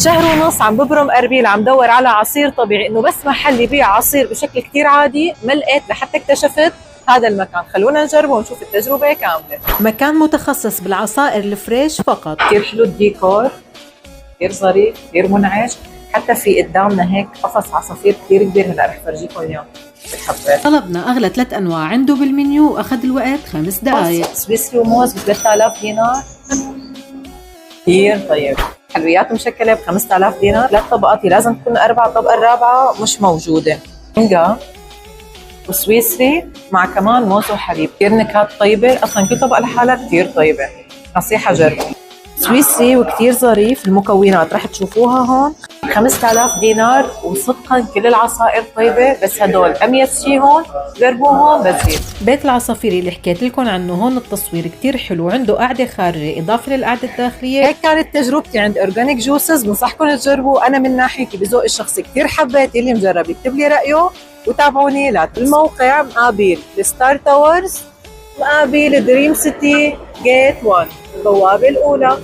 شهر ونص عم ببرم أربيل، عم دور على عصير طبيعي، انه بس محل يبيع عصير بشكل كتير عادي ما لقيت لحتى اكتشفت هذا المكان. خلونا نجربه ونشوف التجربة كاملة. مكان متخصص بالعصائر الفريش فقط. كتير حلو الديكور، كتير ظريف، كتير منعش. حتى في قدامنا هيك قفص عصافير كتير كبير، هلا رح فرجيكم اياه بالحبات. طلبنا أغلى 3 أنواع عنده بالمنيو وأخذ الوقت 5 دقائق. سويسري وموز ب 3000 دينار، كتير طيب. حلويات مشكلة ب 5000 دينار، 3 طبقات لازم تكون 4، الطبقة الرابعة مش موجودة. مانجا وسويسري مع كمان موز وحليب، كتير نكهات طيبة، أصلا كل طبقة لحالها كتير طيبة، نصيحة جربوا. سويسري وكتير ظريف، المكونات رح تشوفوها هون. 5000 دينار، وصدقا كل العصائر طيبة، بس هدول أميز شي هون جربوا هون بزيد. بيت العصافير اللي حكيت لكم عنه هون التصوير كتير حلو، عنده قاعدة خارجة إضافة للقعدة الداخلية. هيك كانت تجربتي عند اورجانيك جوسز، بنصحكم تجربوا. انا من ناحيتي بذوق الشخصي كثير حبيت، اللي مجرب يكتب لي رايه وتابعوني. الموقع مقابل الستار تاورز، مقابل دريم سيتي جيت 1، البوابه الاولى.